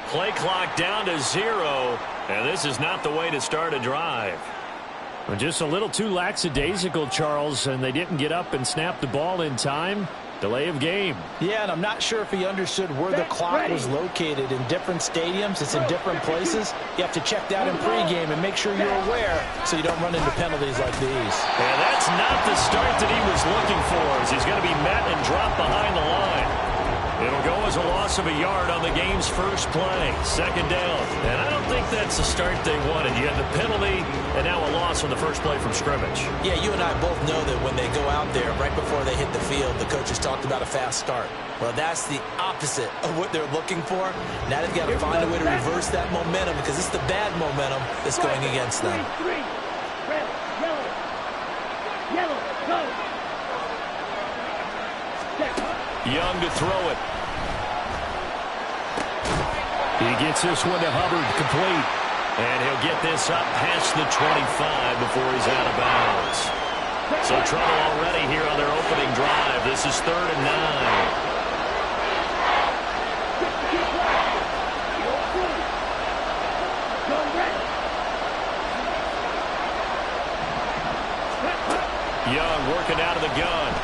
Play clock down to 0, and this is not the way to start a drive. Well, just a little too lackadaisical, Charles, and they didn't get up and snap the ball in time. Delay of game. Yeah, and I'm not sure if he understood where the clock was located. In different stadiums, it's in different places. You have to check that in pregame and make sure you're aware so you don't run into penalties like these. Yeah, that's not the start that he was looking for, as he's going to be met and dropped behind the line. It'll go as a loss of a yard on the game's first play. Second down. And I don't think that's the start they wanted. You had the penalty and now a loss on the first play from scrimmage. Yeah, you and I both know that when they go out there, right before they hit the field, the coaches talked about a fast start. Well, that's the opposite of what they're looking for. Now they've got to find a way to reverse that momentum because it's the bad momentum that's going against them. Red, yellow, go. Young to throw it. He gets this one to Hubbard, complete. And he'll get this up past the 25 before he's out of bounds. So trouble already here on their opening drive. This is 3rd and 9. Young working out of the gun.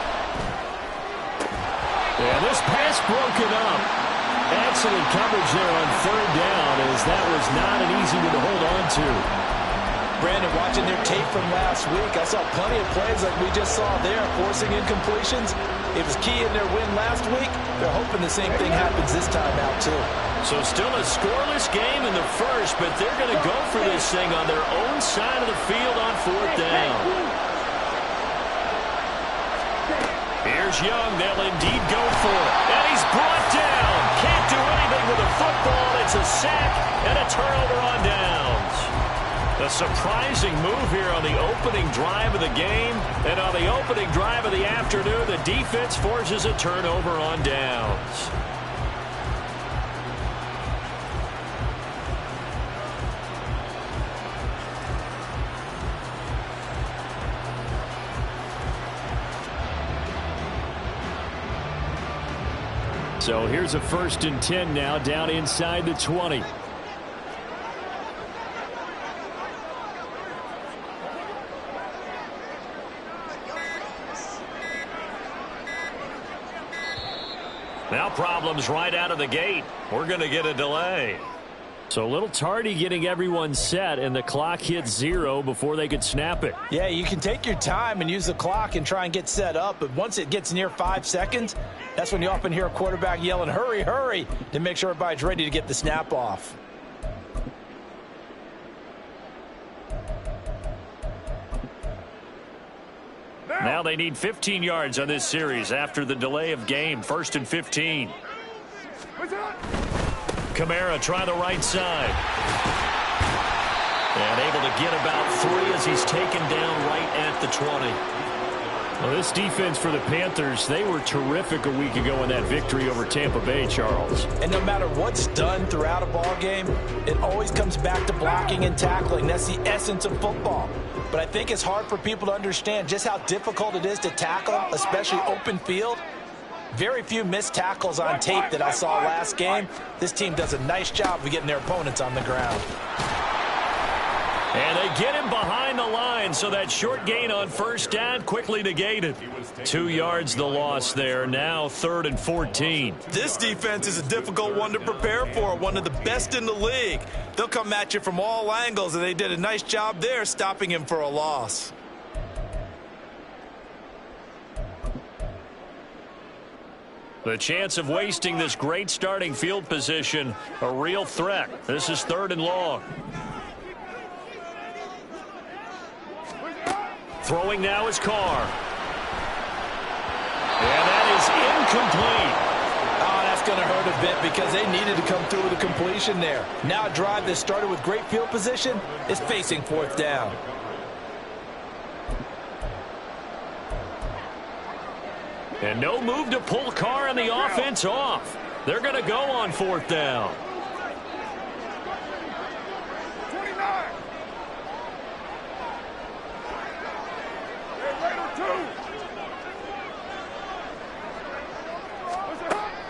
And this pass broken up. Excellent coverage there on 3rd down, as that was not an easy one to hold on to. Brandon, watching their tape from last week, I saw plenty of plays like we just saw there, forcing incompletions. It was key in their win last week. They're hoping the same thing happens this time out, too. So still a scoreless game in the first, but they're going to go for this thing on their own side of the field on 4th down. Here's Young. They'll indeed go for it. And he's brought down. Can't do anything with the football. It's a sack and a turnover on downs. A surprising move here on the opening drive of the game. And on the opening drive of the afternoon, the defense forces a turnover on downs. So here's a 1st and 10 now, down inside the 20. Now problems right out of the gate. We're going to get a delay. So a little tardy getting everyone set, and the clock hit 0 before they could snap it. Yeah, you can take your time and use the clock and try and get set up, but once it gets near 5 seconds, that's when you often hear a quarterback yelling, hurry, hurry, to make sure everybody's ready to get the snap off. Now they need 15 yards on this series after the delay of game. 1st and 15. Kamara try the right side. And able to get about 3 as he's taken down right at the 20. Well, this defense for the Panthers, they were terrific a week ago in that victory over Tampa Bay, Charles. And no matter what's done throughout a ball game, it always comes back to blocking and tackling. That's the essence of football. But I think it's hard for people to understand just how difficult it is to tackle, especially open field. Very few missed tackles on tape that I saw last game. This team does a nice job of getting their opponents on the ground. And they get him behind the line, so that short gain on 1st down quickly negated. 2 yards the loss there. Now 3rd and 14. This defense is a difficult one to prepare for, one of the best in the league. They'll come at you from all angles, and they did a nice job there stopping him for a loss. The chance of wasting this great starting field position, a real threat. This is 3rd and long. Throwing now is Carr. And that is incomplete. Oh, that's going to hurt a bit because they needed to come through with a completion there. Now a drive that started with great field position is facing 4th down. And no move to pull Carr and the offense off. They're going to go on 4th down.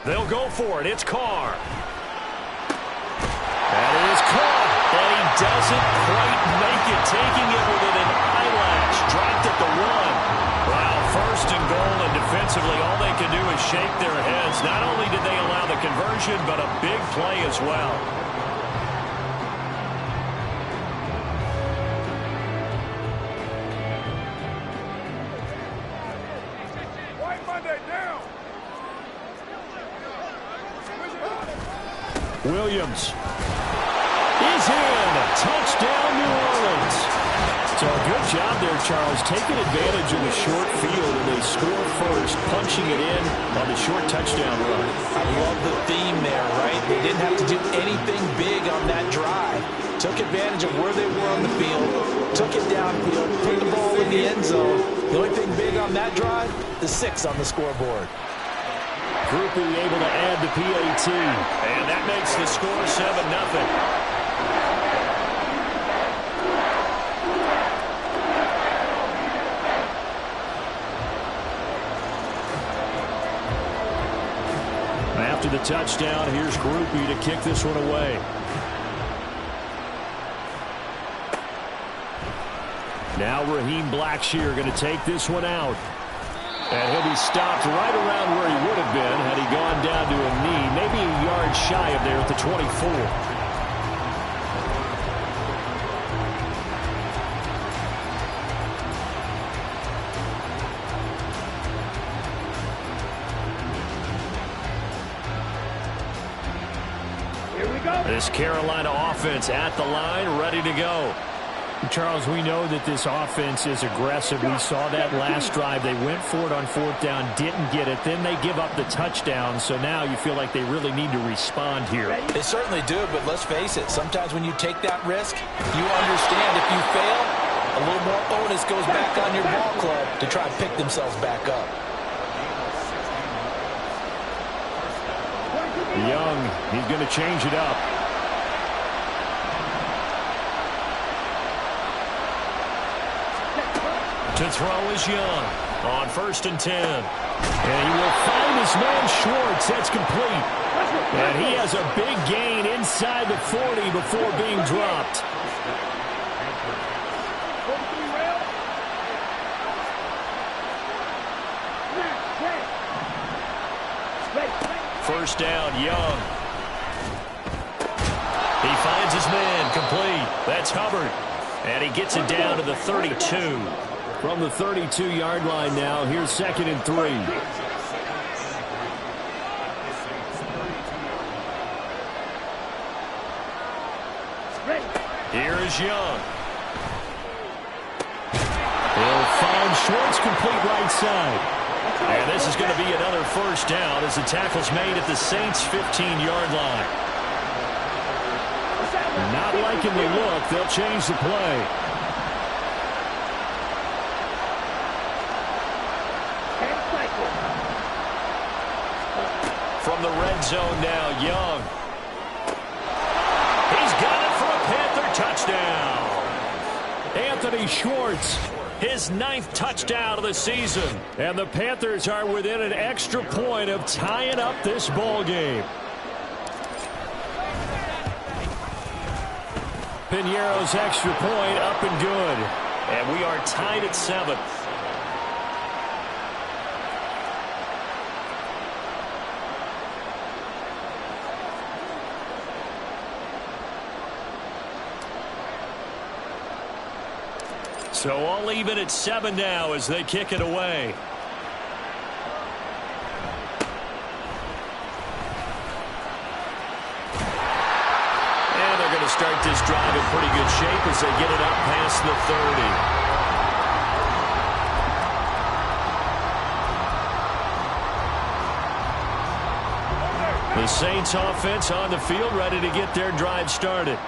They'll go for it. It's Carr. doesn't quite make it, taking it within an eyelash. Dropped at the 1. Wow, first and goal, and defensively all they can do is shake their heads. Not only did they allow the conversion, but a big play as well. Williams is in. Touchdown, New Orleans. So a good job there, Charles, taking advantage of the short field, and they score first, punching it in on the short touchdown run. I love the theme there, right? They didn't have to do anything big on that drive. Took advantage of where they were on the field, took it downfield, put the ball in the end zone. The only thing big on that drive, the 6 on the scoreboard. Groupie able to add the PAT. And that makes the score 7-0. After the touchdown, here's Groupie to kick this one away. Now Raheem Blackshear going to take this one out. And he'll be stopped right around where he would have been had he gone down to a knee, maybe a yard shy of there at the 24. Here we go. This Carolina offense at the line, ready to go. Charles, we know that this offense is aggressive. We saw that last drive. They went for it on 4th down, didn't get it. Then they give up the touchdown. So now you feel like they really need to respond here. They certainly do, but let's face it. Sometimes when you take that risk, you understand if you fail, a little more onus goes back on your ball club to try and pick themselves back up. Young, he's going to change it up. To throw is Young on 1st and 10. And he will find his man Schwartz. That's complete. And he has a big gain inside the 40 before being dropped. First down, Young. He finds his man complete. That's Hubbard. And he gets it down to the 32. From the 32-yard line now, here's 2nd and 3. Here is Young. He'll find Schwartz complete right side. And this is going to be another first down as the tackle's made at the Saints' 15-yard line. Not liking the look. They'll change the play. From the red zone now, Young. He's got it for a Panther touchdown. Anthony Schwartz, his 9th touchdown of the season. And the Panthers are within an extra point of tying up this ball game. Piñeiro's extra point up and good. And we are tied at 7. So all even at 7 now as they kick it away. And they're going to start this drive in pretty good shape as they get it up past the 30. The Saints offense on the field ready to get their drive started.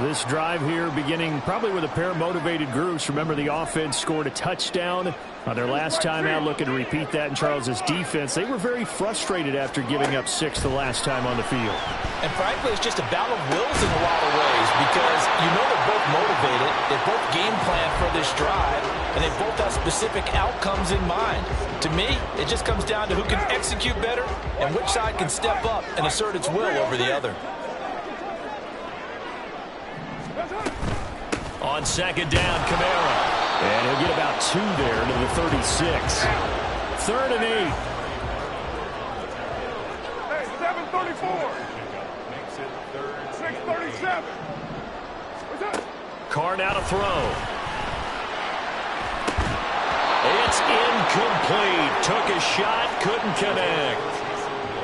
This drive here beginning probably with a pair of motivated groups. Remember, the offense scored a touchdown on their last time out, looking to repeat that in Charles's defense. They were very frustrated after giving up 6 the last time on the field. And frankly, it's just a battle of wills in a lot of ways because you know they're both motivated. They both game plan for this drive, and they both have specific outcomes in mind. To me, it just comes down to who can execute better and which side can step up and assert its will over the other. On second down, Kamara. And he'll get about 2 there to the 36. 3rd and 8. Hey, 7:34. 6:37. Carr now to throw. It's incomplete. Took a shot, couldn't connect.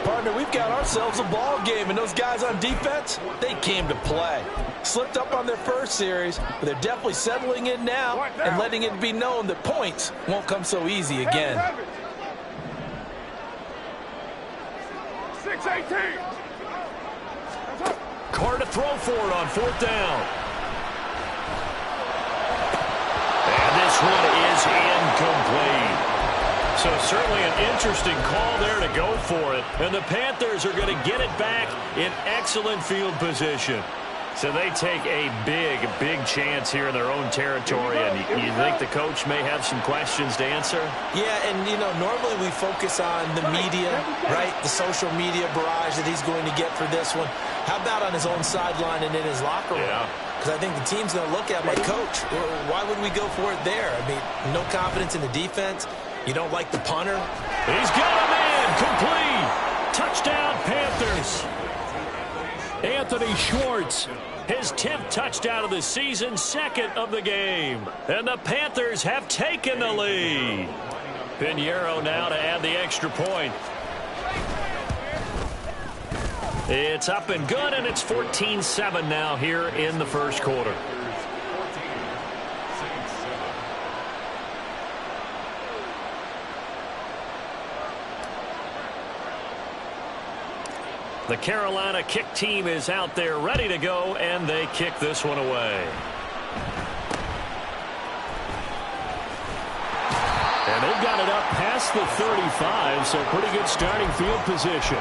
Partner, we've got ourselves a ball game, and those guys on defense, they came to play. Slipped up on their first series, but they're definitely settling in now and letting it be known that points won't come so easy again. 6:18. Carr to throw for it on 4th down. And this one is incomplete. So certainly an interesting call there to go for it. And the Panthers are going to get it back in excellent field position. So they take a big chance here in their own territory. And you think the coach may have some questions to answer? Yeah, and, you know, normally we focus on the media, right? The social media barrage that he's going to get for this one. How about on his own sideline and in his locker room? Yeah. Because I think the team's going to look at him like, Coach, why would we go for it there? I mean, no confidence in the defense. You don't like the punter. He's got a man. Complete. Touchdown, Panthers. Anthony Schwartz, his 10th touchdown of the season, 2nd of the game. And the Panthers have taken the lead. Pinheiro now to add the extra point. It's up and good, and it's 14-7 now here in the first quarter. The Carolina kick team is out there ready to go, and they kick this one away. And they've got it up past the 35, so pretty good starting field position.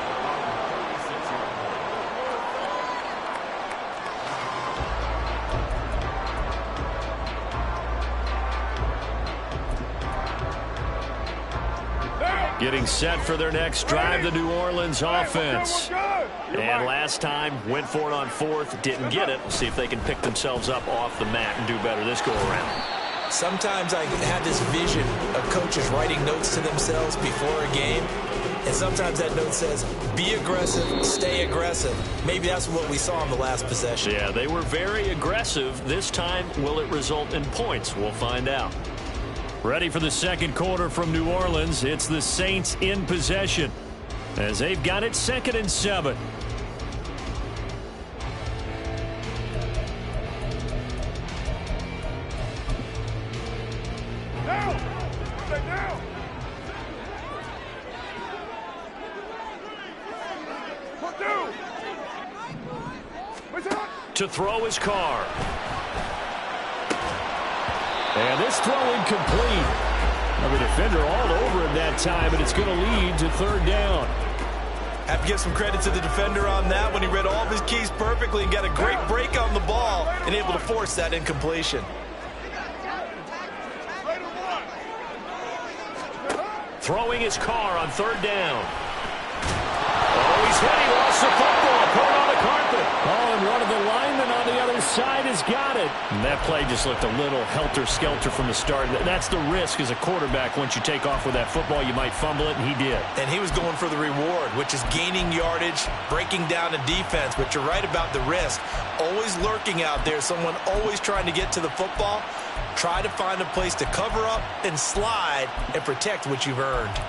Getting set for their next drive, the New Orleans offense. And last time, went for it on 4th, didn't get it. See if they can pick themselves up off the mat and do better this go-around. Sometimes I have this vision of coaches writing notes to themselves before a game. And sometimes that note says, be aggressive, stay aggressive. Maybe that's what we saw in the last possession. Yeah, they were very aggressive. This time, will it result in points? We'll find out. Ready for the second quarter from New Orleans. It's the Saints in possession as they've got it 2nd and 7. Down! Stay down! Put down! To throw his Carr. And this throw incomplete. The defender all over him that time, and it's going to lead to 3rd down. Have to give some credit to the defender on that when he read all of his keys perfectly and got a great break on the ball and able to force that incompletion. Throwing his Carr on 3rd down. Oh, he's hit. He lost the football. Put it on the carpet. Oh, and one of the linemen on the other side has got it. And that play just looked a little helter-skelter from the start. That's the risk as a quarterback. Once you take off with that football, you might fumble it, and he did. And he was going for the reward, which is gaining yardage, breaking down a defense. But you're right about the risk. Always lurking out there, someone always trying to get to the football. Try to find a place to cover up and slide and protect what you've earned.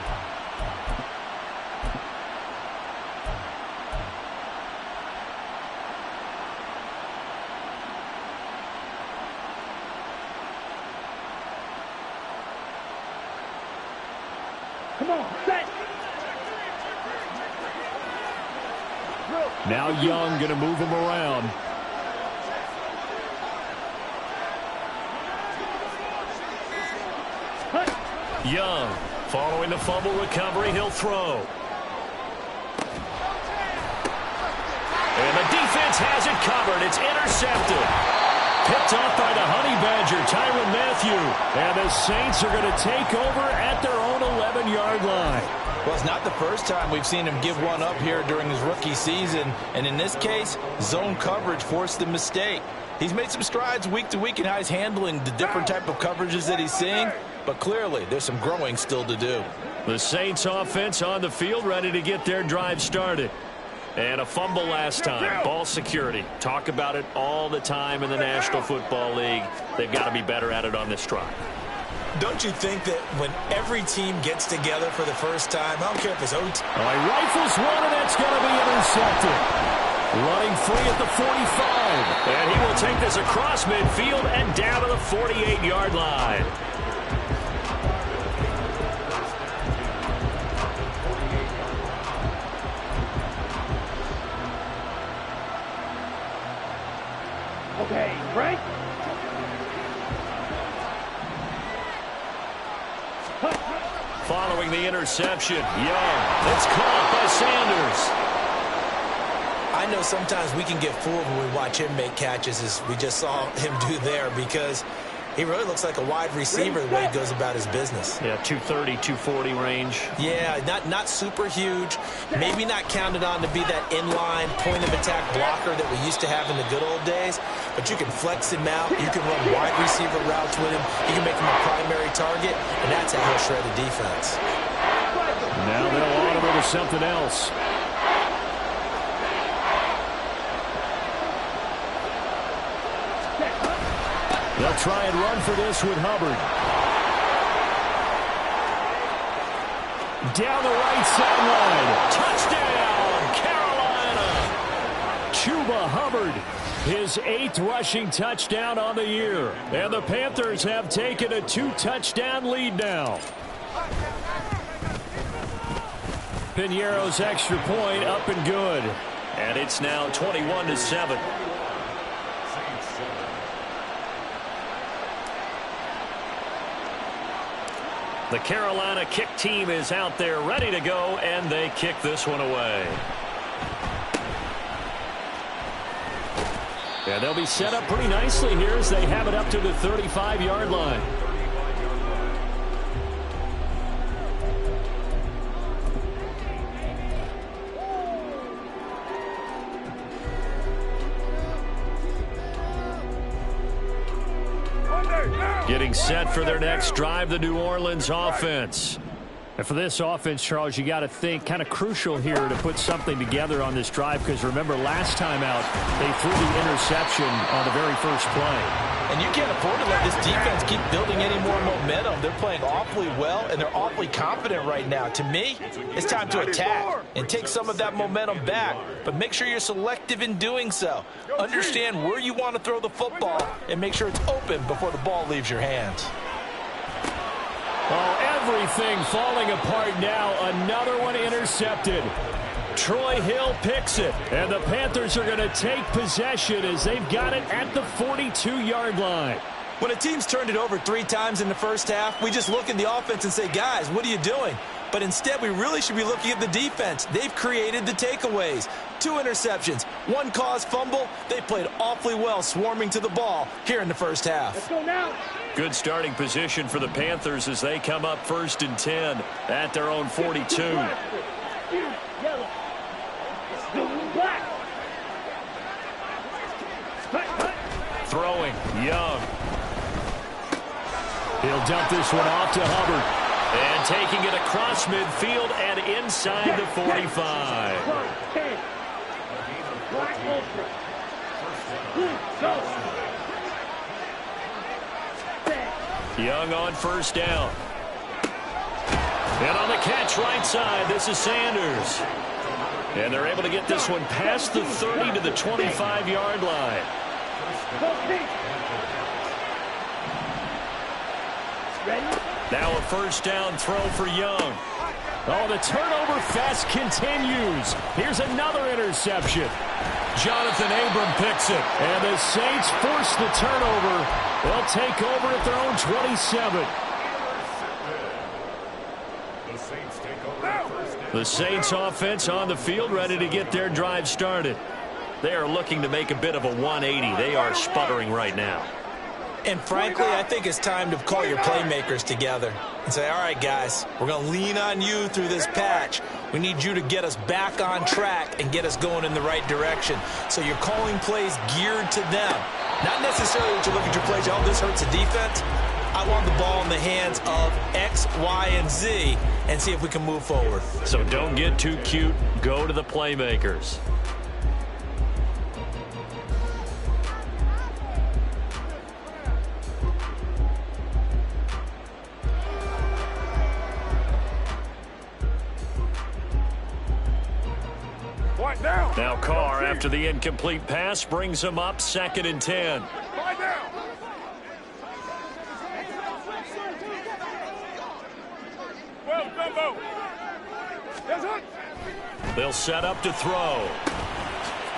Come on, set! Now Young going to move him around. Young, following the fumble recovery, he'll throw. And the defense has it covered. It's intercepted. Picked off by the Honey Badger, Tyrann Mathieu. And the Saints are going to take over at their own 11-yard line. Well, it's not the first time we've seen him give one up here during his rookie season. And in this case, zone coverage forced the mistake. He's made some strides week to week in how he's handling the different type of coverages that he's seeing. But clearly, there's some growing still to do. The Saints offense on the field ready to get their drive started. And a fumble last time. Ball security. Talk about it all the time in the National Football League. They've got to be better at it on this drive. Don't you think that when every team gets together for the first time, I don't care if it's OT. Oh, he rifles one, and that's going to be intercepted. Running free at the 45. And he will take this across midfield and down to the 48-yard line. Okay, Frank. Following the interception, Young. It's caught by Sanders. I know sometimes we can get fooled when we watch him make catches, as we just saw him do there, because he really looks like a wide receiver the way he goes about his business. Yeah, 230, 240 range. Yeah, not super huge. Maybe not counted on to be that inline point-of-attack blocker that we used to have in the good old days. But you can flex him out. You can run wide receiver routes with him. You can make him a primary target, and that's how he'll shred the defense. Now they'll audible to something else. They'll try and run for this with Hubbard. Down the right sideline. Touchdown, Carolina. Chuba Hubbard, his 8th rushing touchdown on the year. And the Panthers have taken a 2-touchdown lead now. Piñeiro's extra point up and good. And it's now 21-7. The Carolina kick team is out there ready to go, and they kick this one away. And they'll be set up pretty nicely here as they have it up to the 35-yard line. Getting set for their next drive, the New Orleans offense. And for this offense, Charles, you got to think kind of crucial here to put something together on this drive, because remember last time out they threw the interception on the very first play. And you can't afford to let this defense keep building any more momentum. They're playing awfully well, and they're awfully confident right now. To me, it's time to attack and take some of that momentum back, but make sure you're selective in doing so. Understand where you want to throw the football and make sure it's open before the ball leaves your hands. Oh, everything falling apart now. Another one intercepted. Troy Hill picks it, and the Panthers are going to take possession as they've got it at the 42-yard line. When a team's turned it over 3 times in the first half, we just look at the offense and say, guys, what are you doing? But instead, we really should be looking at the defense. They've created the takeaways. 2 interceptions, 1 caused fumble. They played awfully well swarming to the ball here in the first half. Let's go now. Good starting position for the Panthers as they come up 1st and 10 at their own 42. Yellow. Black. Throwing, Young. He'll dump this one off to Hubbard. And taking it across midfield and inside the 45. Black ultra. Young on 1st down. And on the catch right side, this is Sanders. And they're able to get this one past the 30 to the 25-yard line. Now a 1st down throw for Young. Oh, the turnover fest continues. Here's another interception. Jonathan Abram picks it. And the Saints force the turnover. They'll take over at their own 27. The Saints offense on the field ready to get their drive started. they are looking to make a bit of a 180. They are sputtering right now. And frankly, I think it's time to call your playmakers together and say, all right, guys, we're going to lean on you through this patch. We need you to get us back on track and get us going in the right direction. So you're calling plays geared to them. Not necessarily that you look at your plays, oh, this hurts the defense. I want the ball in the hands of X, Y, and Z and see if we can move forward. So don't get too cute. Go to the playmakers. Now Carr, after the incomplete pass, brings him up 2nd and 10. They'll set up to throw.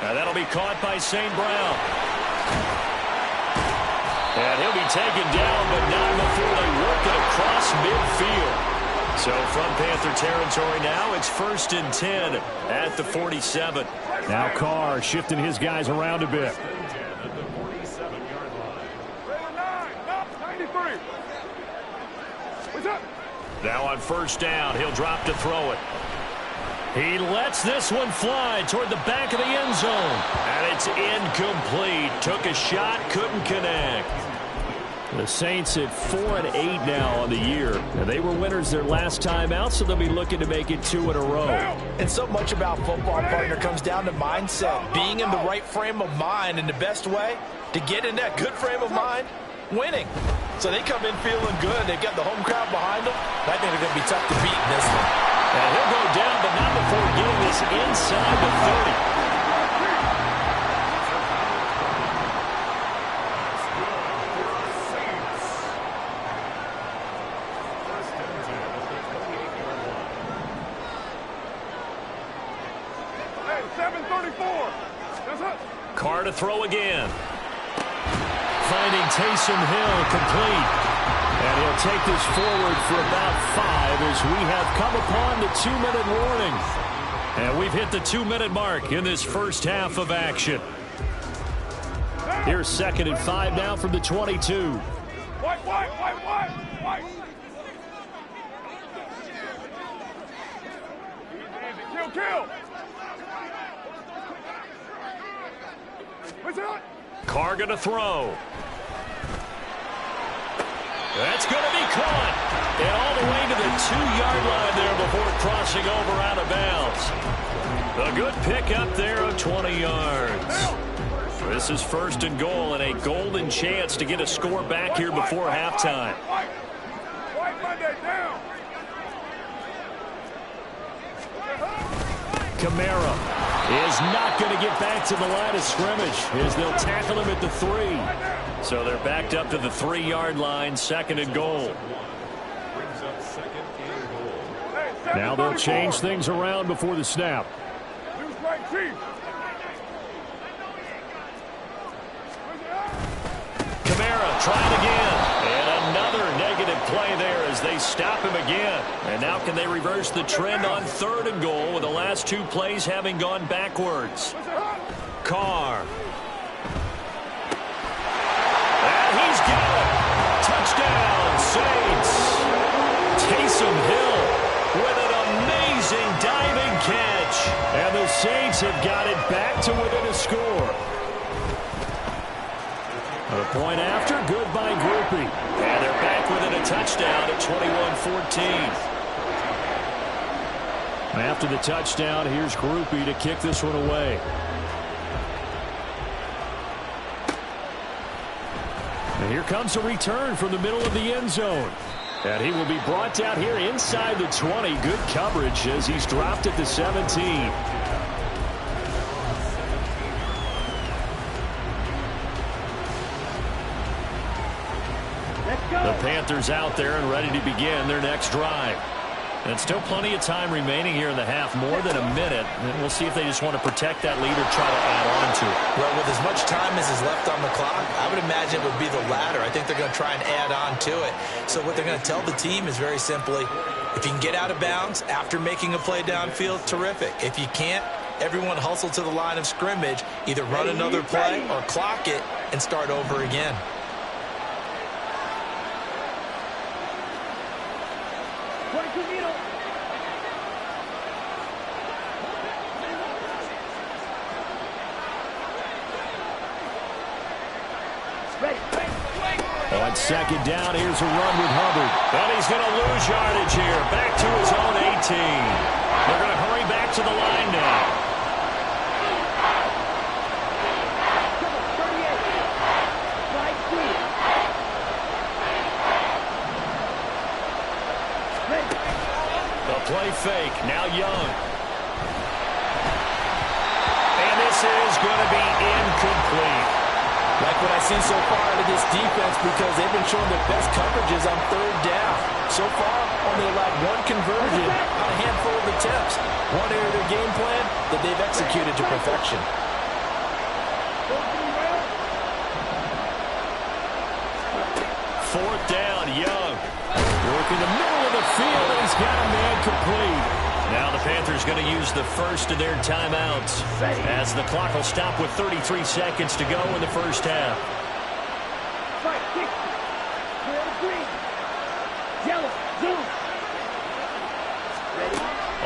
And that'll be caught by St. Brown. And he'll be taken down, but not before they work it across midfield. So from Panther territory now, it's 1st and 10 at the 47. Now Carr shifting his guys around a bit. Now on 1st down, he'll drop to throw it. He lets this one fly toward the back of the end zone. And it's incomplete. Took a shot, couldn't connect. The Saints at 4-8 now on the year. And they were winners their last time out, so they'll be looking to make it 2 in a row. And so much about football, partner, comes down to mindset. Being in the right frame of mind, and the best way to get in that good frame of mind, winning. So they come in feeling good. They've got the home crowd behind them. I think they're going to be tough to beat in this one. And he'll go down, but not before getting this inside the 30. Carr to throw again. Finding Taysom Hill complete. And he'll take this forward for about 5 as we have come upon the 2-minute warning. And we've hit the 2-minute mark in this first half of action. Here's 2nd and 5 now from the 22. White. Kill. Carr going to throw. That's going to be caught. And all the way to the 2-yard line there before crossing over out of bounds. A good pickup there of 20 yards. This is 1st and goal and a golden chance to get a score back here before halftime. White Monday down. Kamara is not going to get back to the line of scrimmage as they'll tackle him at the 3. So they're backed up to the 3-yard line, 2nd and goal. Now they'll change things around before the snap. Kamara trying again. And another negative play there as they stop him again. And now can they reverse the trend on 3rd and goal with the last 2 plays having gone backwards? Carr. And he's got it. Touchdown, Saints. Taysom Hill with an amazing diving catch. And the Saints have got it back to within a score. A point after, good by Grupe. And they're back within a touchdown at 21-14. After the touchdown, here's Grupe to kick this one away. And here comes a return from the middle of the end zone. And he will be brought down here inside the 20. Good coverage as he's dropped at the 17. The Panthers out there and ready to begin their next drive. And still plenty of time remaining here in the half, more than a minute. And we'll see if they just want to protect that lead or try to add on to it. Well, with as much time as is left on the clock, I would imagine it would be the latter. I think they're going to try and add on to it. So what they're going to tell the team is very simply, if you can get out of bounds after making a play downfield, terrific. If you can't, everyone hustle to the line of scrimmage, either run another play or clock it and start over again. On second down, here's a run with Hubbard. But he's going to lose yardage here. Back to his own 18. They're going to hurry back to the line now. The play fake. Now Young. And this is going to be incomplete. Like what I've seen so far out of this defense, because they've been showing their best coverages on third down. So far, only allowed one conversion on a handful of attempts. One area of their game plan that they've executed to perfection. Fourth down, Young. Working the middle of the field, and he's got a man complete. Now the Panthers going to use the first of their timeouts as the clock will stop with 33 seconds to go in the first half.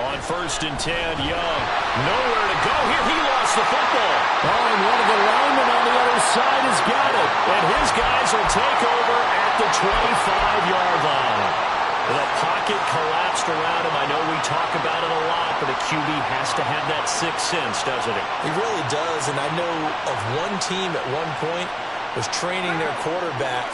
On first and 10, Young. Nowhere to go here. He lost the football. Oh, and one of the linemen on the other side has got it. And his guys will take over at the 25-yard line. The pocket collapsed around him. I know we talk about it a lot, but a QB has to have that sixth sense, doesn't it? He really does, and I know of one team at one point was training their quarterback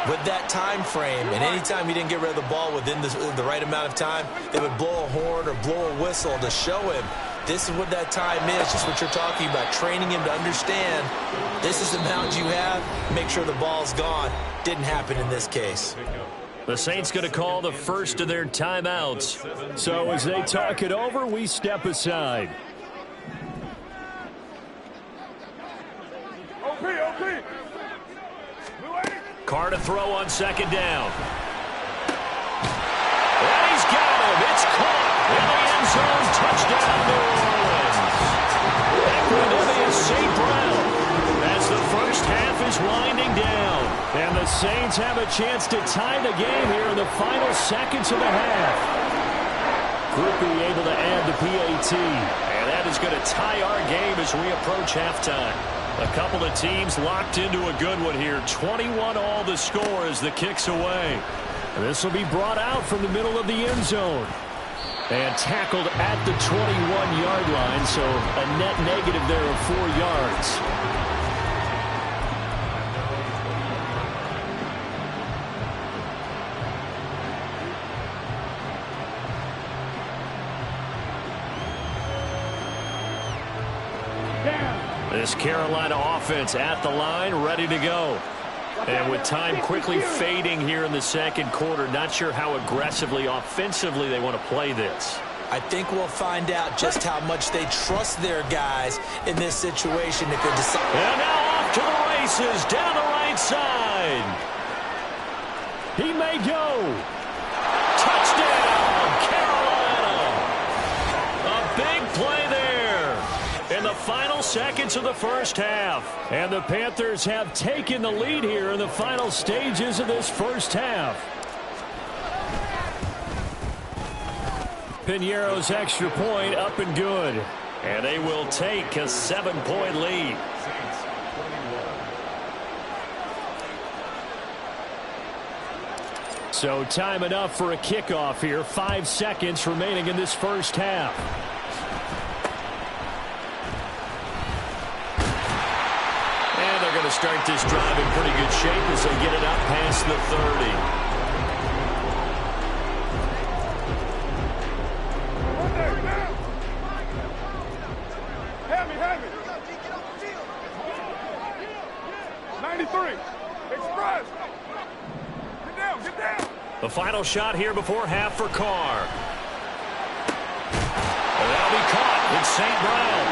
with that time frame, and anytime he didn't get rid of the ball within the right amount of time, they would blow a horn or blow a whistle to show him this is what that time is, just what you're talking about, training him to understand this is the amount you have, make sure the ball's gone. Didn't happen in this case. The Saints going to call the first of their timeouts. So as they talk it over, we step aside. OP. Carr to throw on second down. And he's got him. It's caught in the end zone. Touchdown, New Orleans. Equanimeous St. Brown as the first half is winding down. And the Saints have a chance to tie the game here in the final seconds of the half. Grupe able to add the PAT. And that is going to tie our game as we approach halftime. A couple of teams locked into a good one here. 21 all the score as the kick's away. And this will be brought out from the middle of the end zone. And tackled at the 21-yard line, so a net negative there of 4 yards. This Carolina offense at the line, ready to go. And with time quickly fading here in the second quarter, not sure how aggressively, offensively they want to play this. I think we'll find out just how much they trust their guys in this situation if they decide. And now off to the races, down the right side. He may go. Touchdown, Carolina. A big play there in the final seconds of the first half. And the Panthers have taken the lead here in the final stages of this first half. Piñeiro's extra point up and good. And they will take a 7-point lead. So time enough for a kickoff here. 5 seconds remaining in this first half. And they're going to start this drive in pretty good shape as they get it up past the 30. The final shot here before half for Carr. And that'll be caught. It's St. Brown.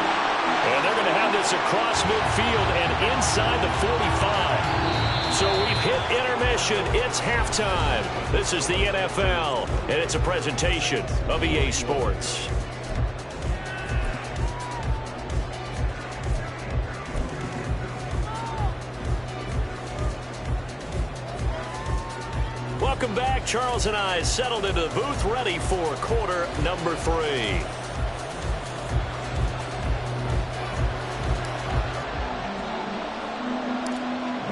And they're going to have this across midfield and inside the 45. So we've hit intermission. It's halftime. This is the NFL, and it's a presentation of EA Sports. welcome back. Charles and I settled into the booth, ready for quarter number 3.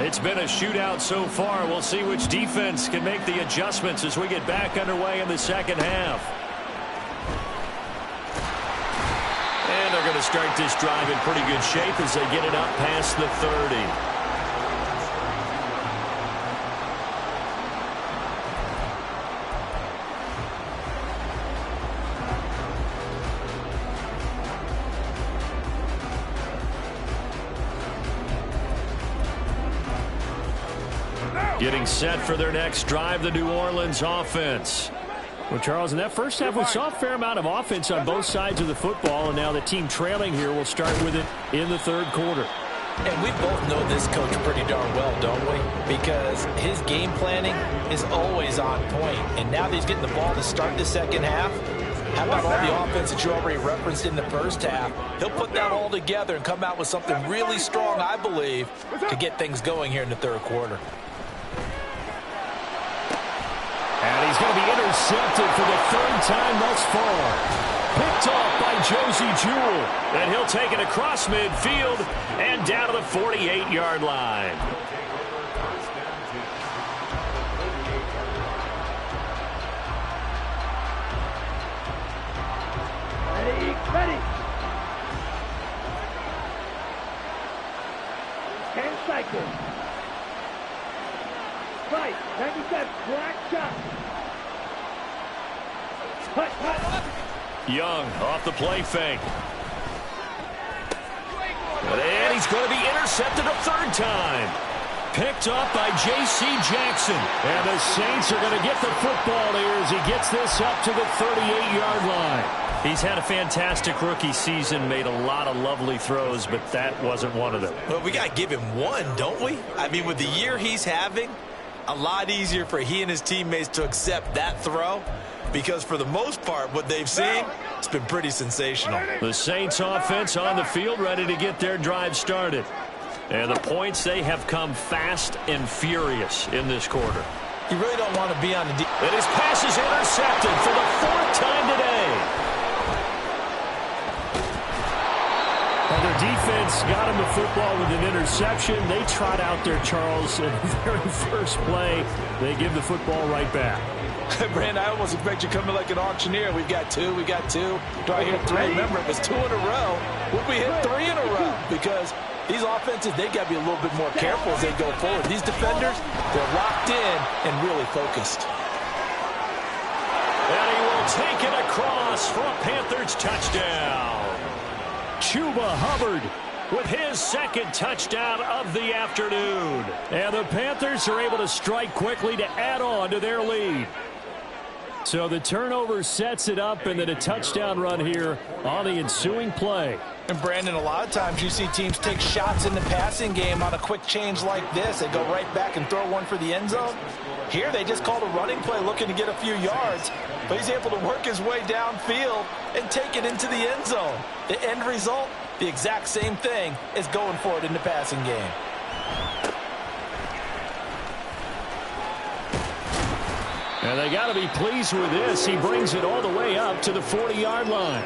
It's been a shootout so far. We'll see which defense can make the adjustments as we get back underway in the second half. And they're going to start this drive in pretty good shape as they get it up past the 30. Getting set for their next drive, the New Orleans offense. Well, Charles, in that first half, we saw a fair amount of offense on both sides of the football, and now the team trailing here will start with it in the third quarter. And we both know this coach pretty darn well, don't we? Because his game planning is always on point. And now that he's getting the ball to start the second half, how about all the offense that you already referenced in the first half? He'll put that all together and come out with something really strong, I believe, to get things going here in the third quarter. And he's going to be intercepted for the third time thus far. Picked off by Josie Jewell. And he'll take it across midfield and down to the 48-yard line. Ready. 10 seconds. Right, 97, black shot. Cut. Young off the play fake. And he's going to be intercepted a third time. Picked up by J.C. Jackson. And the Saints are going to get the football here as he gets this up to the 38-yard line. He's had a fantastic rookie season, made a lot of lovely throws, but that wasn't one of them. Well, we got to give him one, don't we? I mean, with the year he's having, a lot easier for he and his teammates to accept that throw, because for the most part, what they've seen, it's been pretty sensational. The Saints offense on the field, ready to get their drive started. And the points, they have come fast and furious in this quarter. You really don't want to be on the And his pass is intercepted for the 4th time today. Well, their defense got him the football with an interception. They trot out there, Charles, in the very first play. They give the football right back. Brand, I almost expect you coming like an auctioneer. We've got two. Do I hear 3? Remember, it was 2 in a row. Would we hit 3 in a row? Because these offenses, they got to be a little bit more careful as they go forward. These defenders, they're locked in and really focused. And he will take it across for a Panthers touchdown. Chuba Hubbard with his second touchdown of the afternoon. And the Panthers are able to strike quickly to add on to their lead. So the turnover sets it up, and then a touchdown run here on the ensuing play. And, Brandon, a lot of times you see teams take shots in the passing game on a quick change like this. They go right back and throw one for the end zone. Here they just called a running play looking to get a few yards, but he's able to work his way downfield and take it into the end zone. The end result, the exact same thing as going for it in the passing game. And they got to be pleased with this. He brings it all the way up to the 40-yard line.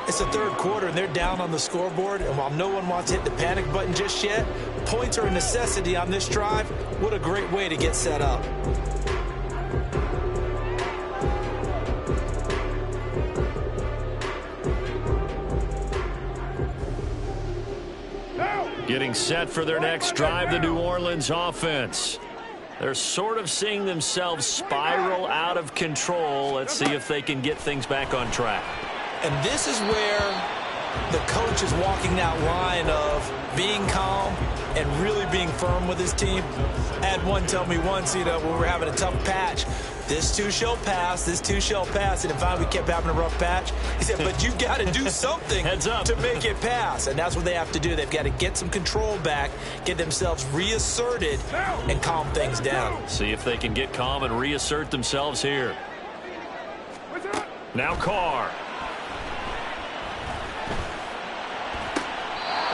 It's the third quarter, and they're down on the scoreboard. And while no one wants to hit the panic button just yet, points are a necessity on this drive. What a great way to get set up. Getting set for their next drive, the New Orleans offense. They're sort of seeing themselves spiral out of control. Let's see if they can get things back on track. And this is where the coach is walking that line of being calm and really being firm with his team. I had one tell me once, when we were having a tough patch, this too shall pass, this too shall pass. And finally we kept having a rough patch. He said, but you've got to do something Heads up. to make it pass. And that's what they have to do. They've got to get some control back, get themselves reasserted, and calm things down. See if they can get calm and reassert themselves here. Now Carr.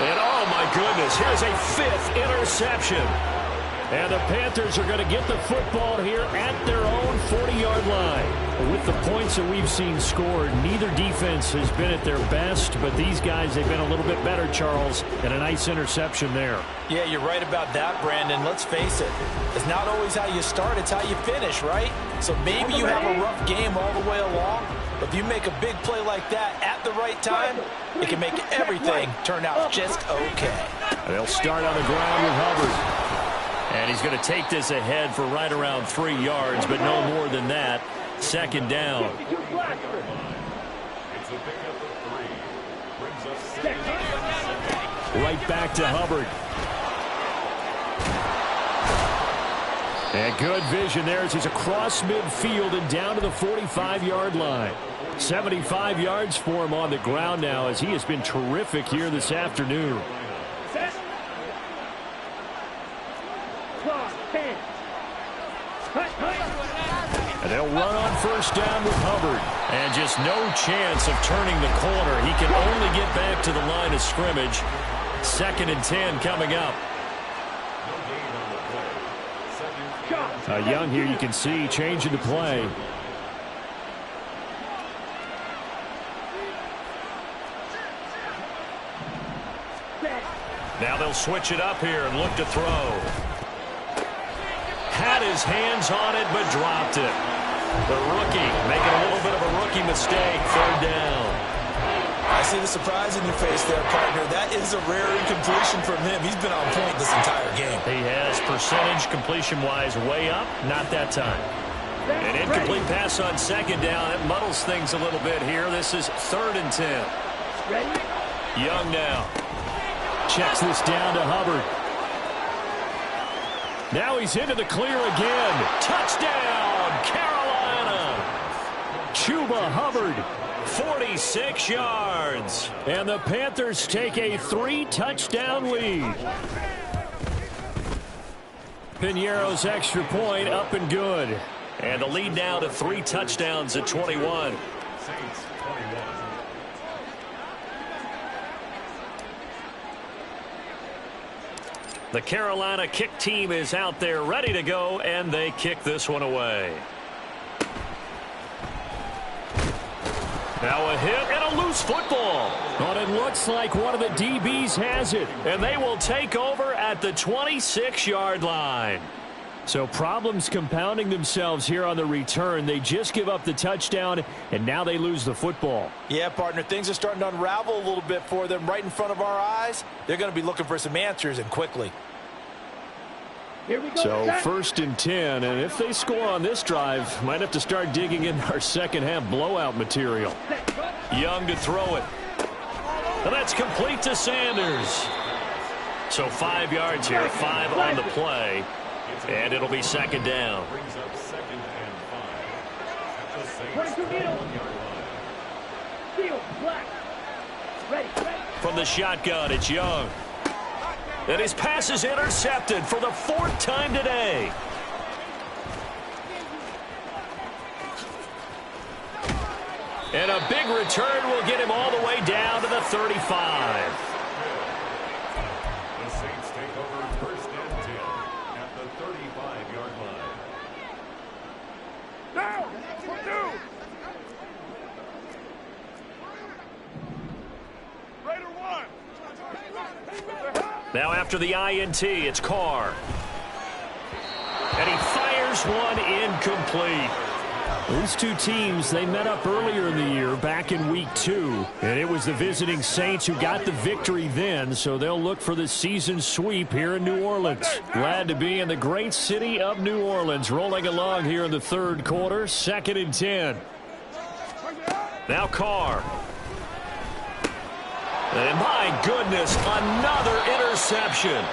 And oh my goodness, here's a 5th interception. And the Panthers are going to get the football here at their own 40-yard line. With the points that we've seen scored, neither defense has been at their best, but these guys, they've been a little bit better, Charles, and a nice interception there. Yeah, you're right about that, Brandon. Let's face it. It's not always how you start, it's how you finish, right? So maybe you have a rough game all the way along, but if you make a big play like that at the right time, it can make everything turn out just okay. They'll start on the ground with Hubbard. And he's going to take this ahead for right around 3 yards, but no more than that. Second down. Right back to Hubbard. And good vision there as he's across midfield and down to the 45-yard line. 75 yards for him on the ground now as he has been terrific here this afternoon. And they'll run on first down with Hubbard. And just no chance of turning the corner. He can only get back to the line of scrimmage. 2nd and 10 coming up. Young here, you can see, changing the play. Now they'll switch it up here and look to throw. Had his hands on it, but dropped it. The rookie making a little bit of a rookie mistake. 3rd down. I see the surprise in your face there, partner. That is a rare incompletion from him. He's been on point this entire game. He has percentage completion-wise way up. Not that time. An incomplete pass on 2nd down. It muddles things a little bit here. This is 3rd and 10. Young now. Checks this down to Hubbard. Now he's into the clear again. Touchdown, Carolina. Chuba Hubbard, 46 yards. And the Panthers take a 3-touchdown lead. Piñeiro's extra point up and good. And the lead now to 3 touchdowns at 21. The Carolina kick team is out there ready to go, and they kick this one away. Now a hit and a loose football. But it looks like one of the DBs has it, and they will take over at the 26-yard line. So problems compounding themselves here on the return. They just give up the touchdown, and now they lose the football. Yeah, partner, things are starting to unravel a little bit for them right in front of our eyes. They're going to be looking for some answers, and quickly. Here we go. So 1st and 10, and if they score on this drive, might have to start digging in our second-half blowout material. Young to throw it. And that's complete to Sanders. So 5 yards here, 5 on the play. And it'll be 2nd down. 22 middle. Field, black. Ready. From the shotgun, it's Young. And his pass is intercepted for the 4th time today. And a big return will get him all the way down to the 35. The Saints take over 1st and 10 at the 35-yard line. Now, Purdue! Raider 1! Now after the INT, it's Carr. And he fires one incomplete. These two teams, they met up earlier in the year, back in week 2. And it was the visiting Saints who got the victory then, so they'll look for the season sweep here in New Orleans. Glad to be in the great city of New Orleans, rolling along here in the 3rd quarter, 2nd and 10. Now Carr. And my goodness, another interception.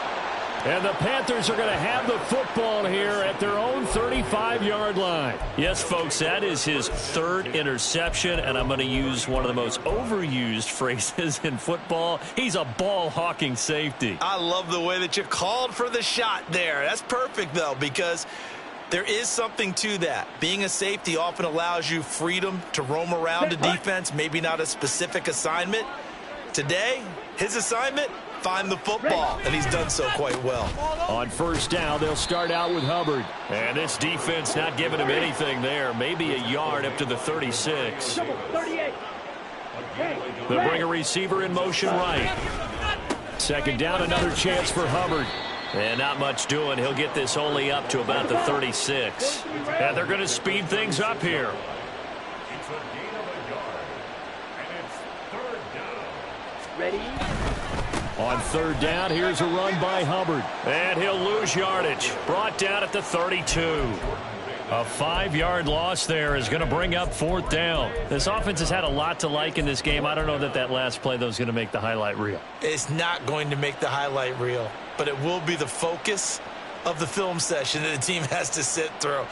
And the Panthers are going to have the football here at their own 35-yard line. Yes, folks, that is his 3rd interception, and I'm going to use one of the most overused phrases in football. He's a ball-hawking safety. I love the way that you called for the shot there. That's perfect, though, because there is something to that. Being a safety often allows you freedom to roam around a defense, maybe not a specific assignment. Today, his assignment, find the football, and he's done so quite well. On first down, they'll start out with Hubbard. And this defense not giving him anything there. Maybe a yard up to the 36. 38. They'll bring a receiver in motion right. Second down, another chance for Hubbard. And not much doing. He'll get this only up to about the 36. And they're going to speed things up here. It's a gain of a yard. And it's third down. Ready? On third down, here's a run by Hubbard. And he'll lose yardage. Brought down at the 32. A 5-yard loss there is going to bring up fourth down. This offense has had a lot to like in this game. I don't know that last play, though, is going to make the highlight reel. It's not going to make the highlight reel, but it will be the focus of the film session that the team has to sit through.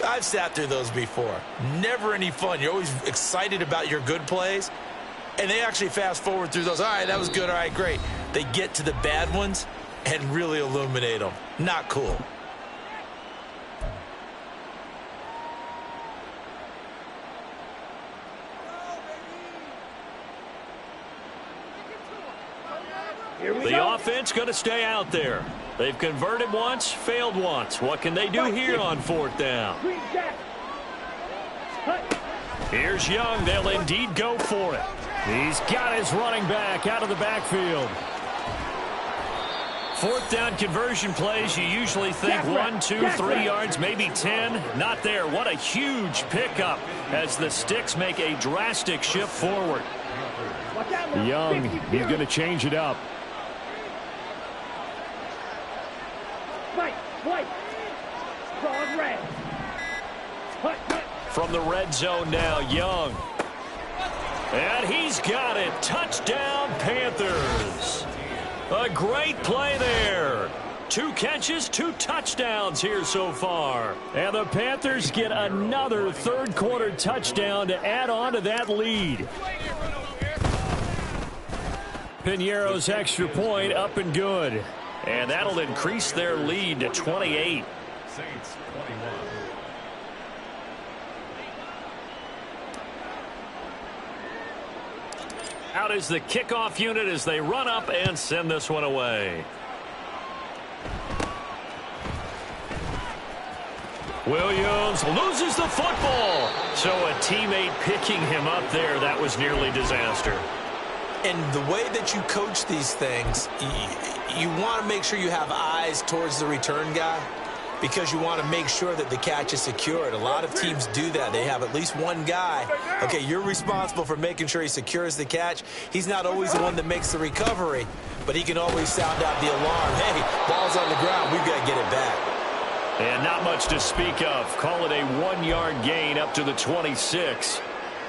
I've sat through those before. Never any fun. You're always excited about your good plays, and they actually fast forward through those. All right, that was good. All right, great. They get to the bad ones and really illuminate them. Not cool. The offense going to stay out there. They've converted once, failed once. What can they do here on fourth down? Here's Young. They'll indeed go for it. He's got his running back out of the backfield. Fourth down conversion plays, you usually think 1, 2, 3 yards, maybe 10. Not there. What a huge pickup as the Sticks make a drastic shift forward. Young, he's going to change it up. From the red zone now, Young. And he's got it. Touchdown, Panthers. A great play there. 2 catches, 2 touchdowns here so far. And the Panthers get another third-quarter touchdown to add on to that lead. Piñeiro's extra point up and good. And that'll increase their lead to 28. Saints 21. Out is the kickoff unit as they run up and send this one away. Williams loses the football. So a teammate picking him up there, that was nearly disaster. And the way that you coach these things, you want to make sure you have eyes towards the return guy because you want to make sure that the catch is secured. A lot of teams do that. They have at least one guy. Okay, you're responsible for making sure he secures the catch. He's not always the one that makes the recovery, but he can always sound out the alarm. Hey, ball's on the ground. We've got to get it back. And not much to speak of. Call it a 1-yard gain up to the 26.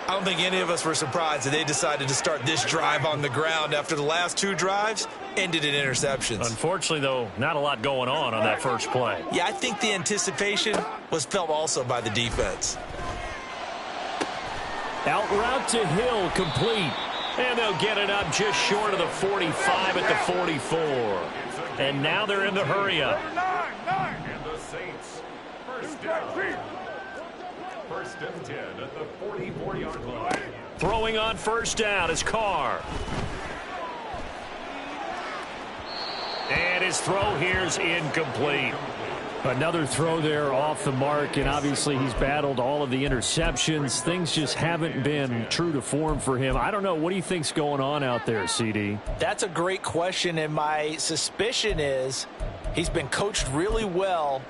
I don't think any of us were surprised that they decided to start this drive on the ground after the last 2 drives ended in interceptions. Unfortunately, though, not a lot going on that first play. Yeah, I think the anticipation was felt also by the defense. Out route to Hill, complete. And they'll get it up just short of the 45 at the 44. And now they're in the hurry-up. And the Saints, first down. First and 10 at the 44-yard line. Throwing on first down is Carr. And his throw here's incomplete. Another throw there off the mark, and obviously he's battled all of the interceptions. Things just haven't been true to form for him. I don't know. What do you think's going on out there, CD? That's a great question, and my suspicion is he's been coached really well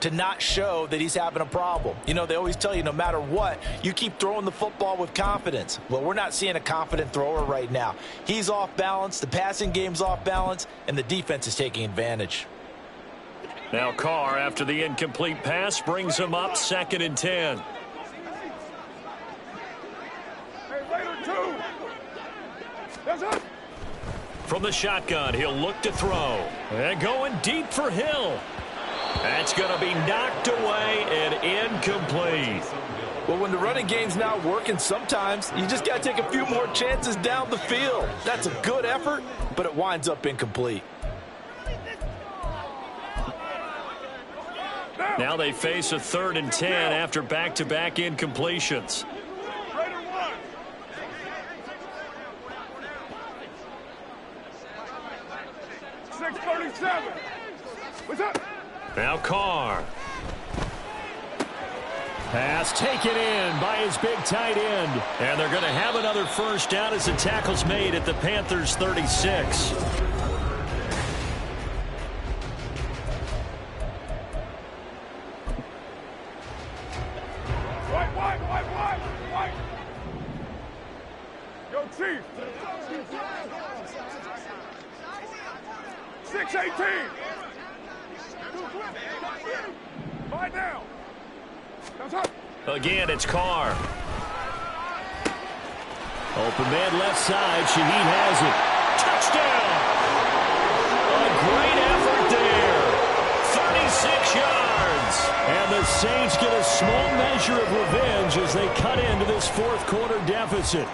to not show that he's having a problem. You know, they always tell you no matter what, you keep throwing the football with confidence. Well, we're not seeing a confident thrower right now. He's off balance, the passing game's off balance, and the defense is taking advantage. Now Carr, after the incomplete pass, brings him up 2nd and 10. From the shotgun, he'll look to throw. And going deep for Hill. That's going to be knocked away and incomplete. Well, when the running game's not working, sometimes you just got to take a few more chances down the field. That's a good effort, but it winds up incomplete. Now they face a 3rd and 10 after back-to-back incompletions. Now Carr. Pass taken in by his big tight end. And they're going to have another first down as the tackle's made at the Panthers' 36. White. Yo, Chief. 6-18. Find down. Again, it's Carr. Open man left side. Shaheed has it. Touchdown! A great effort there. 36 yards. And the Saints get a small measure of revenge as they cut into this fourth quarter deficit.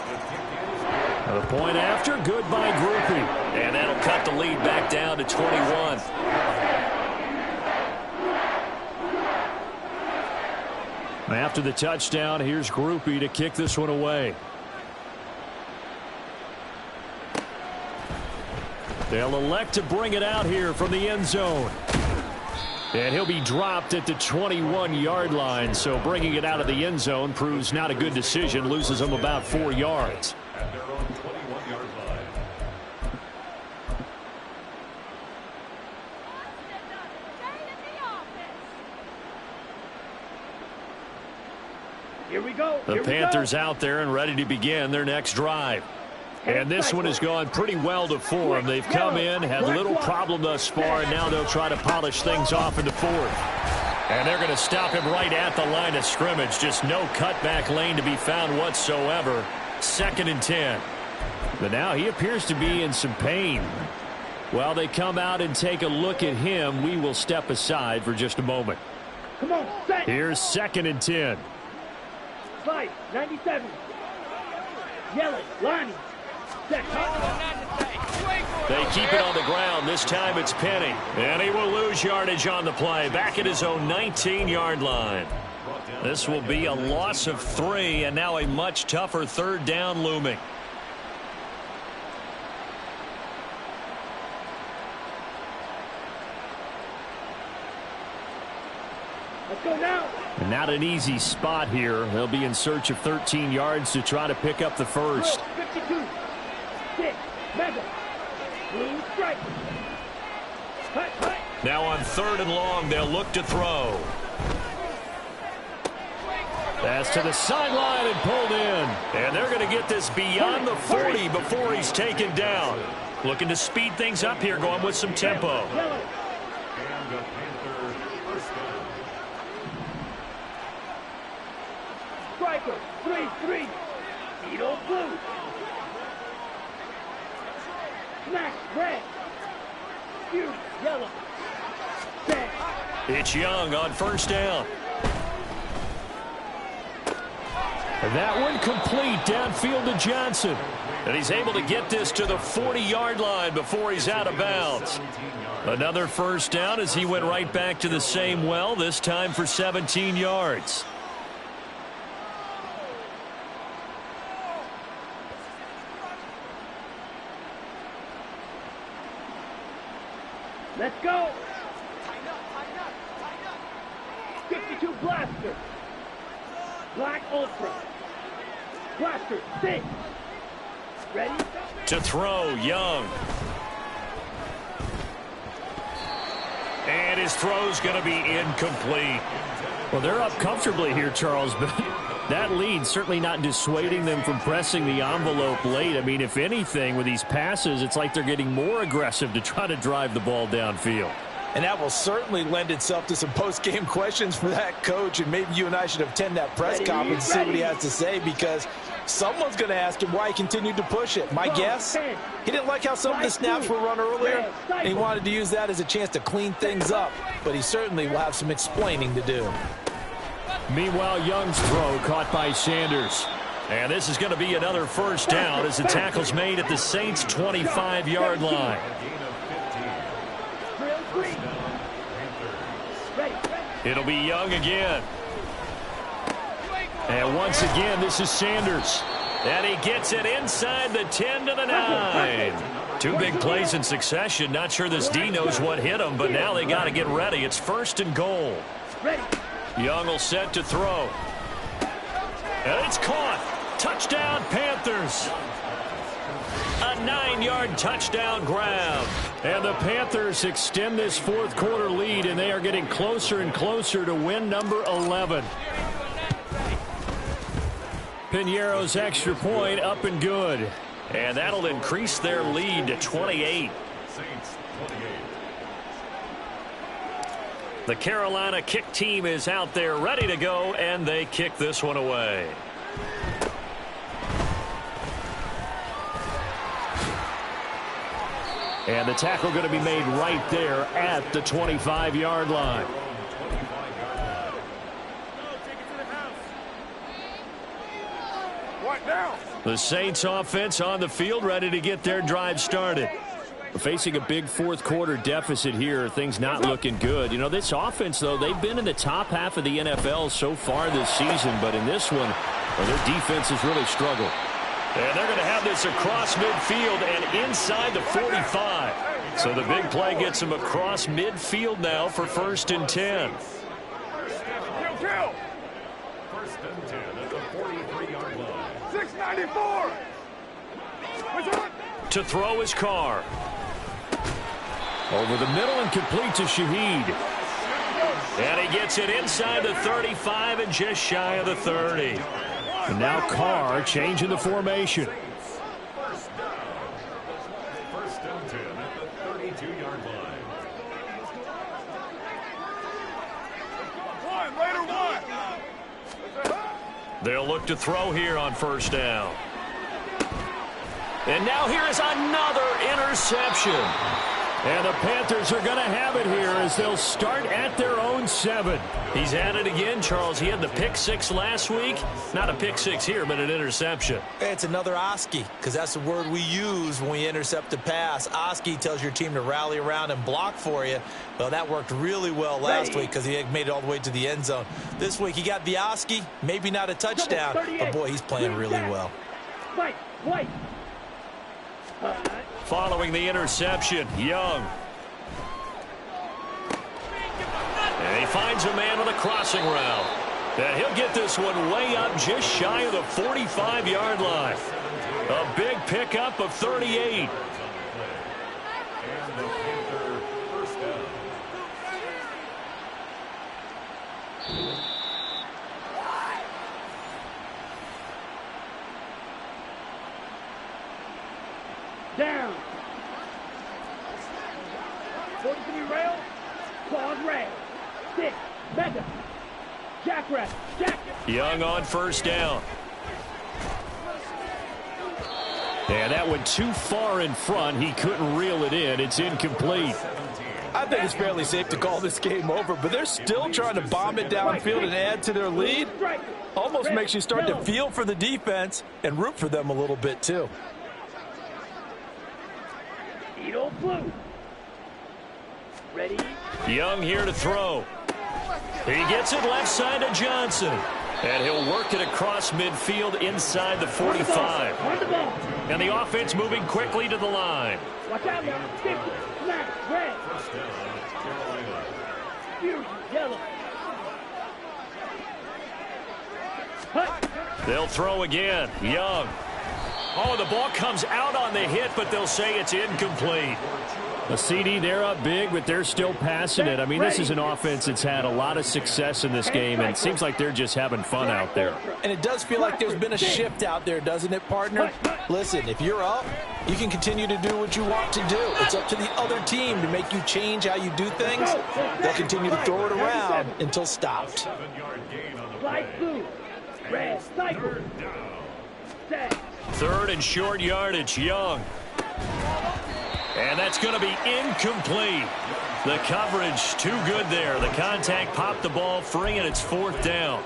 The point after, good by Grupe. And that'll cut the lead back down to 21. After the touchdown, here's Grupe to kick this one away. They'll elect to bring it out here from the end zone. And he'll be dropped at the 21-yard line, so bringing it out of the end zone proves not a good decision, loses him about 4 yards. At their own 21-yard line. Here we go. The Panthers out there and ready to begin their next drive. And this one has gone pretty well to form. They've come in, had little problem thus far, and now they'll try to polish things off in the fourth. And they're going to stop him right at the line of scrimmage. Just no cutback lane to be found whatsoever. 2nd and 10. But now he appears to be in some pain. While they come out and take a look at him, we will step aside for just a moment. Come on, set. Here's 2nd and 10. Slide, 97. Yellow, Lonnie. Set. They keep it on the ground. This time it's Penny. And he will lose yardage on the play. Back at his own 19-yard line. This will be a loss of 3, and now a much tougher 3rd down looming. Let's go now. Not an easy spot here. They'll be in search of 13 yards to try to pick up the first. 52. 6. Mega. Blue strike. Hut. Now on 3rd and long, they'll look to throw. Pass to the sideline and pulled in. And they're going to get this beyond the 40 before he's taken down. Looking to speed things up here, going with some tempo. Yellow. And the Panthers first down. Striker. 3-3. Beetle blue. Smash red. Huge yellow. Set. It's Young on 1st down. And that one complete downfield to Johnson. And he's able to get this to the 40-yard line before he's out of bounds. Another first down as he went right back to the same well, this time for 17 yards. Let's go. 52 Blaster. Black Ultra. Blaster 6. Ready? To throw, Young. And his throw's going to be incomplete. Well, they're up comfortably here, Charles, but that lead certainly not dissuading them from pressing the envelope late. I mean, if anything, with these passes, it's like they're getting more aggressive to try to drive the ball downfield. And that will certainly lend itself to some post-game questions for that coach, and maybe you and I should attend that press conference and see what he has to say, because someone's going to ask him why he continued to push it. My guess, he didn't like how some of the snaps were run earlier, and he wanted to use that as a chance to clean things up, but he certainly will have some explaining to do. Meanwhile, Young's throw caught by Sanders. And this is going to be another first down as the tackle's made at the Saints' 25-yard line. It'll be Young again. And once again, this is Sanders. And he gets it inside the 10 to the 9. Two big plays in succession. Not sure this D knows what hit him, but now they got to get ready. It's 1st and goal. Young will set to throw. And it's caught. Touchdown, Panthers. A 9-yard touchdown grab. And the Panthers extend this 4th quarter lead, and they are getting closer and closer to win number 11. Piñeiro's extra point up and good. And that'll increase their lead to 28. The Carolina kick team is out there ready to go, and they kick this one away. And the tackle going to be made right there at the 25-yard line. The Saints offense on the field ready to get their drive started. We're facing a big 4th quarter deficit here. Things not looking good. You know, this offense, though, they've been in the top half of the NFL so far this season. But in this one, well, their defense has really struggled. And they're going to have this across midfield and inside the 45. So the big play gets them across midfield now for 1st and 10. First and 10 at the 43-yard line. 694. To throw his Carr. Over the middle and complete to Shaheed. And he gets it inside the 35 and just shy of the 30. And now Carr changing the formation. First and 10 at the 32-yard line. They'll look to throw here on 1st down. And now here is another interception. And the Panthers are going to have it here as they'll start at their own 7. He's at it again, Charles. He had the pick 6 last week. Not a pick 6 here, but an interception. It's another Oski, because that's the word we use when we intercept a pass. Oski tells your team to rally around and block for you. Well, that worked really well last week because he made it all the way to the end zone. This week he got the Oski, maybe not a touchdown, but boy, he's playing really well. Following the interception, Young. And he finds a man on the crossing route. And he'll get this one way up just shy of the 45-yard line. A big pickup of 38. And the Panther first down. Down. 43 rail. Claws rail. 6. Mega. Jackrabbit. Jack. Young on 1st down. And that went too far in front. He couldn't reel it in. It's incomplete. I think it's fairly safe to call this game over, but they're still trying to bomb it downfield and add to their lead. Almost makes you start to feel for the defense and root for them a little bit, too. Edo blue. Ready? Young here to throw. He gets it left side to Johnson. And he'll work it across midfield inside the 45. And the offense moving quickly to the line. Watch out now. 50. Smash. Red. First down, Carolina. Fusion. Yellow. Hut. They'll throw again. Young. Oh, the ball comes out on the hit, but they'll say it's incomplete. A CD, they're up big, but they're still passing it. I mean, this is an offense that's had a lot of success in this game, and it seems like they're just having fun out there. And it does feel like there's been a shift out there, doesn't it, partner? Listen, if you're up, you can continue to do what you want to do. It's up to the other team to make you change how you do things. They'll continue to throw it around until stopped. 7-yard gain on the Light play. blue. Red. Cycle. Set. 3rd and short yardage, Young. And that's going to be incomplete. The coverage too good there. The contact popped the ball free, and it's 4th down.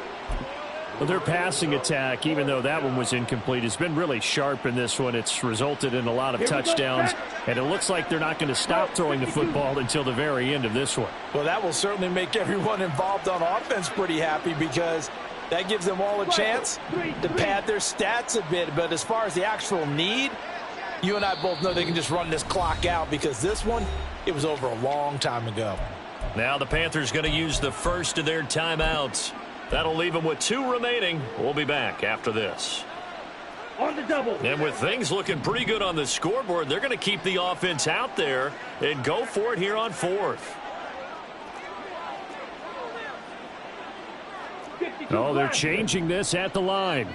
Well, their passing attack, even though that one was incomplete, has been really sharp in this one. It's resulted in a lot of touchdowns, and it looks like they're not going to stop throwing the football until the very end of this one. Well, that will certainly make everyone involved on offense pretty happy because that gives them all a chance to pad their stats a bit. But as far as the actual need, You and I both know they can just run this clock out because this one, it was over a long time ago. Now the Panthers going to use the first of their timeouts. That'll leave them with 2 remaining. We'll be back after this. On the double. And with things looking pretty good on the scoreboard, they're going to keep the offense out there and go for it here on 4th. Oh, they're changing this at the line.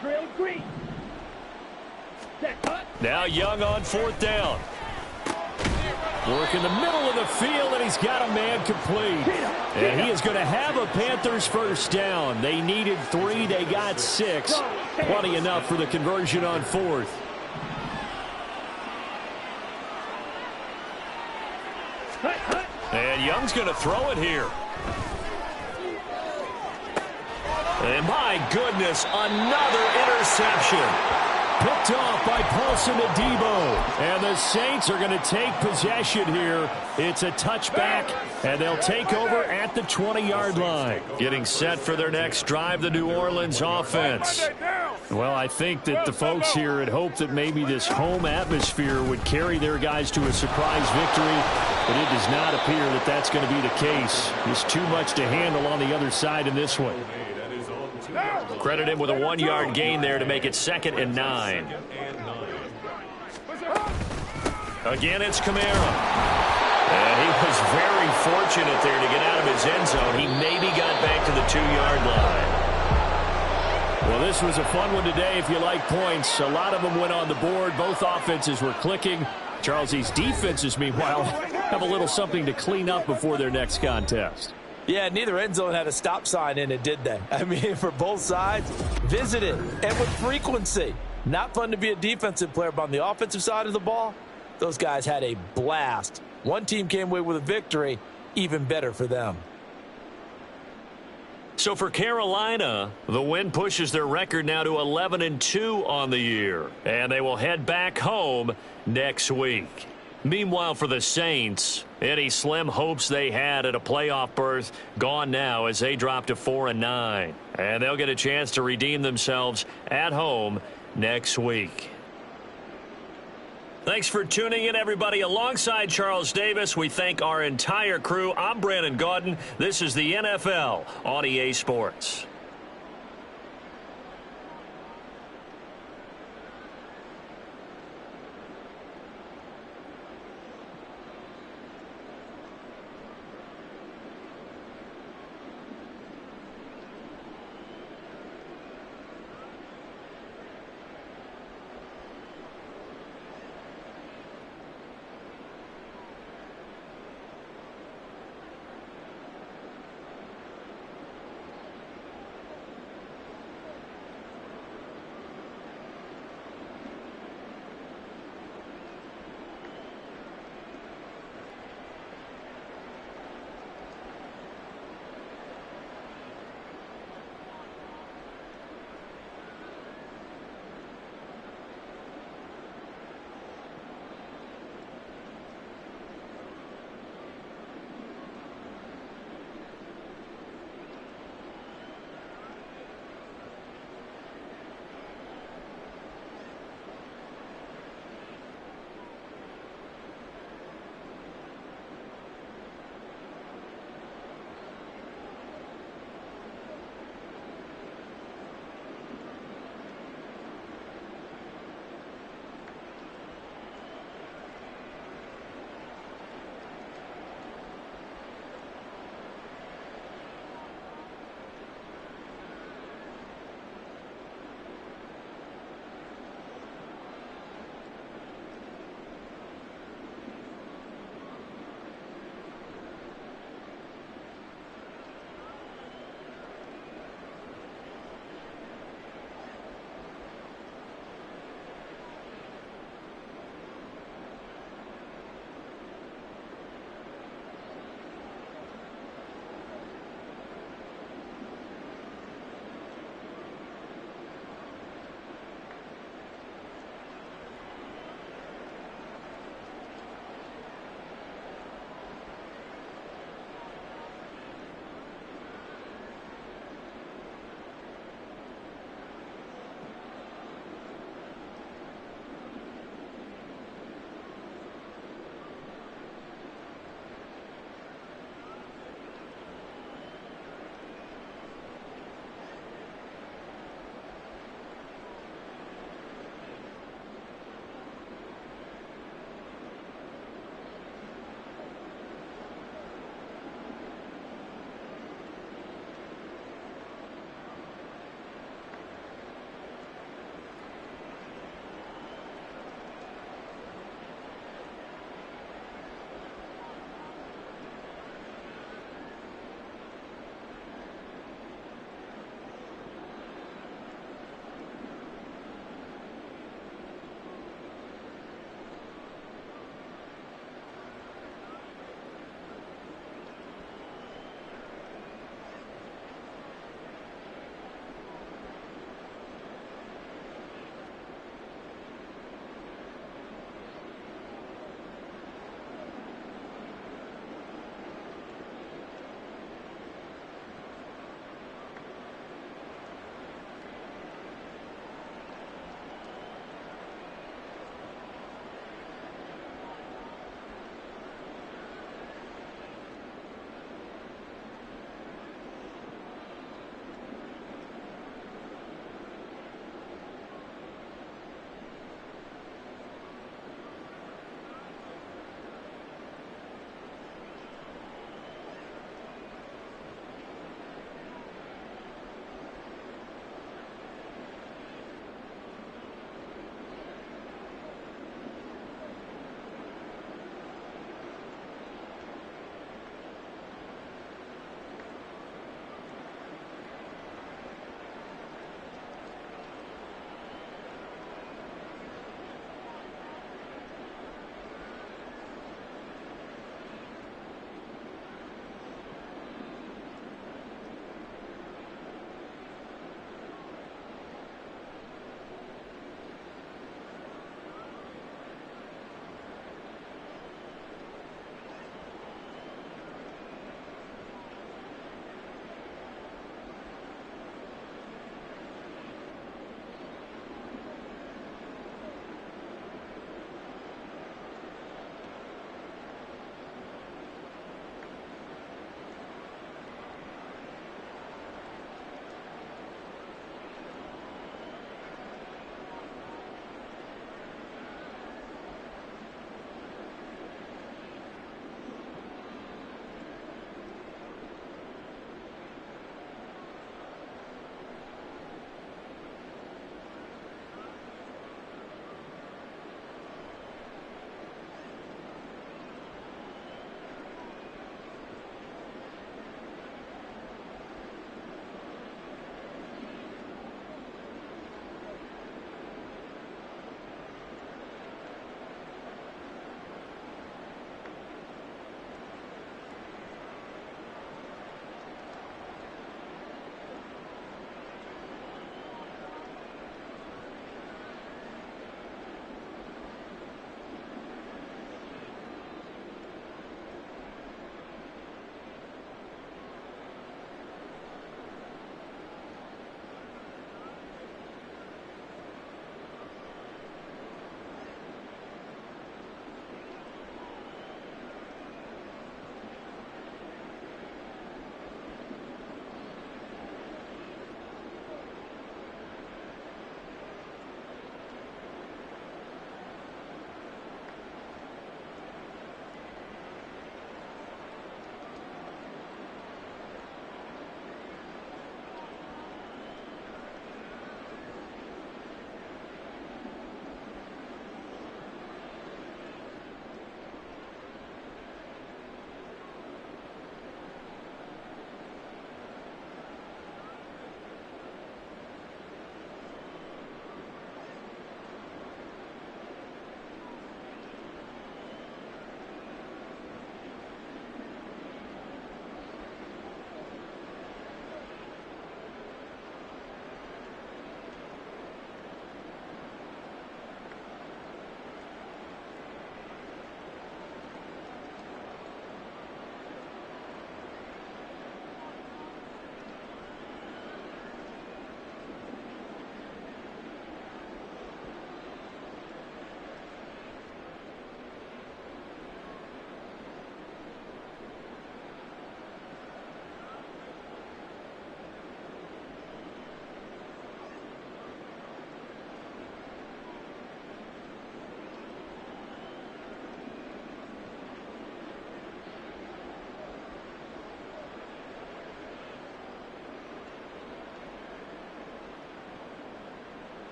Drill green. Set cut. Now Young on 4th down. Work in the middle of the field, and he's got a man complete. And he is going to have a Panthers first down. They needed 3. They got 6. Plenty enough for the conversion on 4th. And Young's going to throw it here. And my goodness, another interception. Picked off by Paulson Adebo. And the Saints are going to take possession here. It's a touchback, and they'll take over at the 20-yard line. Getting set for their next drive, the New Orleans offense. Well, I think that the folks here had hoped that maybe this home atmosphere would carry their guys to a surprise victory, but it does not appear that that's going to be the case. There's too much to handle on the other side in this one. Credit him with a 1-yard gain there to make it 2nd and 9. Again, it's Kamara. And he was very fortunate there to get out of his end zone. He maybe got back to the 2-yard line. Well, this was a fun one today if you like points. A lot of them went on the board. Both offenses were clicking. Charles, these defenses, meanwhile, have a little something to clean up before their next contest. Yeah, neither end zone had a stop sign in it, did they? I mean, for both sides, visit it, and with frequency. Not fun to be a defensive player, but on the offensive side of the ball, those guys had a blast. One team came away with a victory, even better for them. So for Carolina, the win pushes their record now to 11-2 on the year, and they will head back home next week. Meanwhile, for the Saints, any slim hopes they had at a playoff berth gone now as they drop to 4-9. And they'll get a chance to redeem themselves at home next week. Thanks for tuning in, everybody. Alongside Charles Davis, we thank our entire crew. I'm Brandon Gaudin. This is the NFL on EA Sports.